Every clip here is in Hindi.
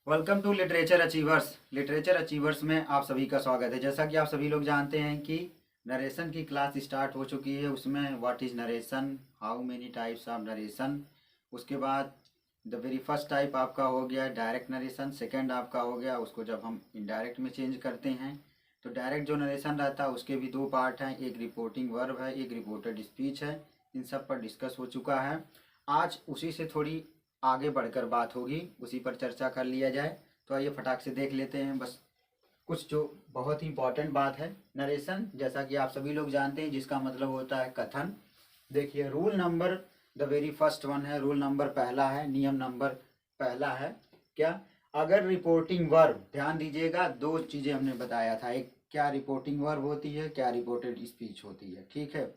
Welcome to literature achievers. Literature achievers में आप सभी का स्वागत है। जैसा कि आप सभी लोग जानते हैं कि नरेशन की क्लास स्टार्ट हो चुकी है। उसमें what is narration, how many types of narration, उसके बाद द वेरी फर्स्ट टाइप आपका हो गया डायरेक्ट नरेशन, सेकंड आपका हो गया उसको जब हम इनडायरेक्ट में चेंज करते हैं। तो डायरेक्ट जो नरेशन रहता है उसके भी दो पार्ट हैं, एक रिपोर्टिंग वर्ब है, एक रिपोर्टेड स्पीच है। इन सब पर डिस्कस हो चुका है। आज उसी से थोड़ी आगे बढ़कर बात होगी, उसी पर चर्चा कर लिया जाए। तो आइए फटाक से देख लेते हैं बस कुछ जो बहुत ही इंपॉर्टेंट बात है। नरेशन जैसा कि आप सभी लोग जानते हैं जिसका मतलब होता है कथन। देखिए rule number the very first one है, रूल नंबर पहला है, नियम नंबर पहला है क्या, अगर रिपोर्टिंग वर्ब, ध्यान दीजिएगा दो चीज़ें हमने बताया था, एक क्या रिपोर्टिंग वर्ब होती है, क्या रिपोर्टेड स्पीच होती है। ठीक है,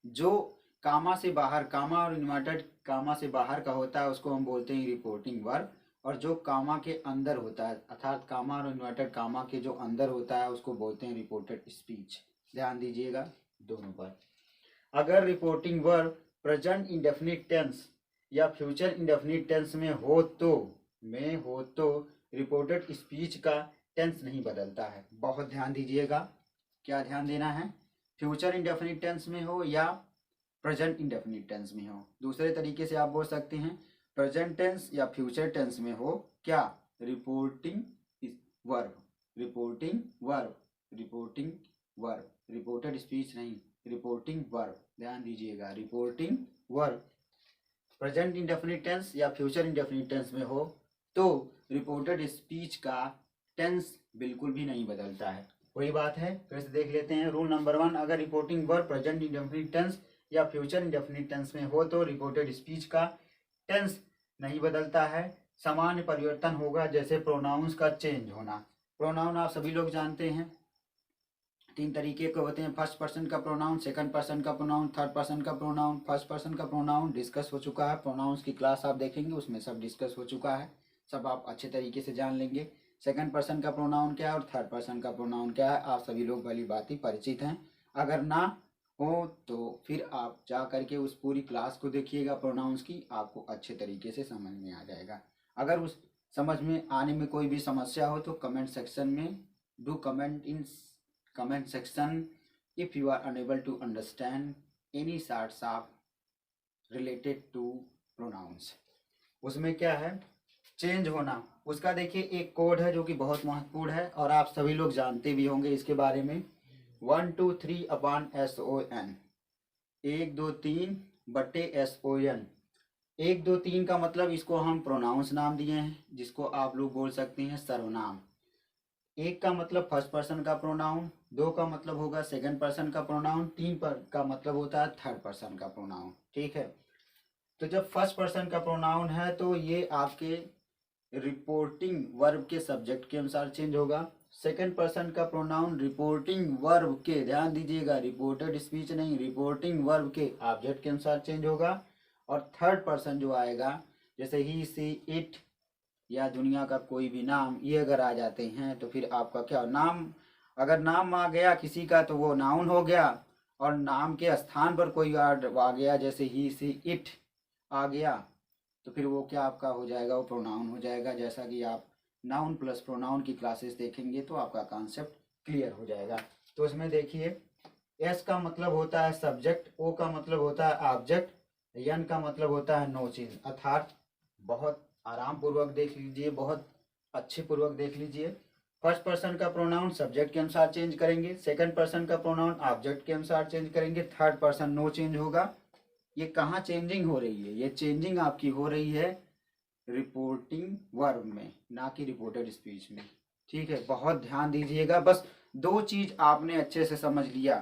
जो कामा से बाहर, कामा और इन्वर्टेड कामा से बाहर का होता है उसको हम बोलते हैं रिपोर्टिंग वर्ब, और जो कामा के अंदर होता है अर्थात कामा और इन्वर्टेड कामा के जो अंदर होता है उसको बोलते हैं रिपोर्टेड स्पीच। ध्यान दीजिएगा दोनों पर। अगर reporting verb present indefinite tense या फ्यूचर इंडेफिनिट टेंस में हो तो रिपोर्टेड स्पीच का टेंस नहीं बदलता है। बहुत ध्यान दीजिएगा, क्या ध्यान देना है, फ्यूचर इंडेफिनिट टेंस में हो या प्रेजेंट इंडेफिनिट टेंस में हो। दूसरे तरीके से आप बोल सकते हैं प्रेजेंट टेंस या फ्यूचर टेंस में हो क्या, reporting verb, reporting verb, reporting verb, reported speech नहीं, रिपोर्टिंग वर्ब। ध्यान दीजिएगा, reporting verb present indefinite tense या फ्यूचर इंडेफिनिट टेंस में हो तो रिपोर्टेड स्पीच का टेंस बिल्कुल भी नहीं बदलता है। वही बात है, फिर से देख लेते हैं। रूल नंबर वन, अगर reporting verb present indefinite tense या फ्यूचर इंडेफिनिट टेंस में हो तो रिपोर्टेड स्पीच का टेंस नहीं बदलता है। सामान्य परिवर्तन होगा जैसे प्रोनाउंस का चेंज होना। प्रोनाउन आप सभी लोग जानते हैं तीन तरीके के होते हैं, फर्स्ट पर्सन का प्रोनाउन, सेकंड पर्सन का प्रोनाउन, थर्ड पर्सन का प्रोनाउन। फर्स्ट पर्सन का प्रोनाउन डिस्कस हो चुका है, प्रोनाउंस की क्लास आप देखेंगे उसमें सब डिस्कस हो चुका है, सब आप अच्छे तरीके से जान लेंगे। सेकंड पर्सन का प्रोनाउन क्या है और थर्ड पर्सन का प्रोनाउन क्या है आप सभी लोग भली बात ही परिचित हैं। अगर ना हो तो फिर आप जा करके उस पूरी क्लास को देखिएगा प्रोनाउंस की, आपको अच्छे तरीके से समझ में आ जाएगा। अगर उस समझ में आने में कोई भी समस्या हो तो कमेंट सेक्शन में do comment in comment section if you are unable to understand any sorts of related to pronouns। उसमें क्या है, चेंज होना, उसका देखिए एक कोड है जो कि बहुत महत्वपूर्ण है और आप सभी लोग जानते भी होंगे इसके बारे में। 1 2 3/SON, 1 2 3 बटे SON। 1 2 3 का मतलब इसको हम प्रोनाउंस नाम दिए हैं जिसको आप लोग बोल सकते हैं सर्वनाम। एक का मतलब फर्स्ट पर्सन का प्रोनाउन, दो का मतलब होगा सेकंड पर्सन का प्रोनाउन, तीन पर का मतलब होता है थर्ड पर्सन का प्रोनाउन। ठीक है, तो जब फर्स्ट पर्सन का प्रोनाउन है तो ये आपके रिपोर्टिंग वर्ब के सब्जेक्ट के अनुसार चेंज होगा। सेकंड पर्सन का प्रोनाउन रिपोर्टिंग वर्ब के, ध्यान दीजिएगा रिपोर्टेड स्पीच नहीं, रिपोर्टिंग वर्ब के ऑब्जेक्ट के अनुसार चेंज होगा। और थर्ड पर्सन जो आएगा जैसे ही सी इट या दुनिया का कोई भी नाम, ये अगर आ जाते हैं तो फिर आपका क्या नाम, अगर नाम आ गया किसी का तो वो नाउन हो गया, और नाम के स्थान पर कोई वर्ड आ गया जैसे ही सी इट आ गया तो फिर वो क्या आपका हो जाएगा, वो प्रोनाउन हो जाएगा। जैसा कि आप नाउन प्लस प्रोनाउन की क्लासेस देखेंगे तो आपका कॉन्सेप्ट क्लियर हो जाएगा। तो इसमें देखिए एस का मतलब होता है सब्जेक्ट, ओ का मतलब होता है ऑब्जेक्ट, एन का मतलब होता है नो चेंज। अर्थात बहुत आराम पूर्वक देख लीजिए, बहुत अच्छे पूर्वक देख लीजिए। फर्स्ट पर्सन का प्रोनाउन सब्जेक्ट के अनुसार चेंज करेंगे, सेकंड पर्सन का प्रोनाउन ऑब्जेक्ट के अनुसार चेंज करेंगे, थर्ड पर्सन नो चेंज होगा। ये कहाँ चेंजिंग हो रही है, ये चेंजिंग आपकी हो रही है रिपोर्टिंग वर्ब में, ना कि रिपोर्टेड स्पीच में। ठीक है, बहुत ध्यान दीजिएगा। बस दो चीज आपने अच्छे से समझ लिया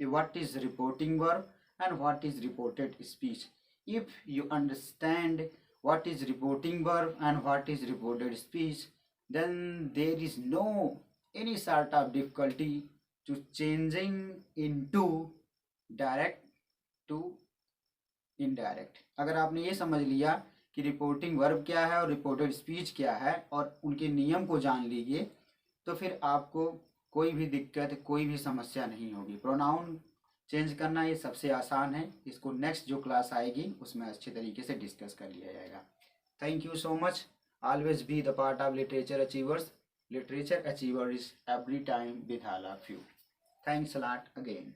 कि what is reporting verb and what is reported speech. If you understand what is reporting verb and what is reported speech, then there is no any sort of difficulty to changing into direct to indirect। अगर आपने ये समझ लिया कि रिपोर्टिंग वर्ब क्या है और रिपोर्टेड स्पीच क्या है और उनके नियम को जान लीजिए तो फिर आपको कोई भी दिक्कत, कोई भी समस्या नहीं होगी। प्रोनाउन चेंज करना ये सबसे आसान है, इसको नेक्स्ट जो क्लास आएगी उसमें अच्छे तरीके से डिस्कस कर लिया जाएगा। Thank you so much. always be the part of literature achievers. Literature achiever is every time with all of you. Thanks a lot again.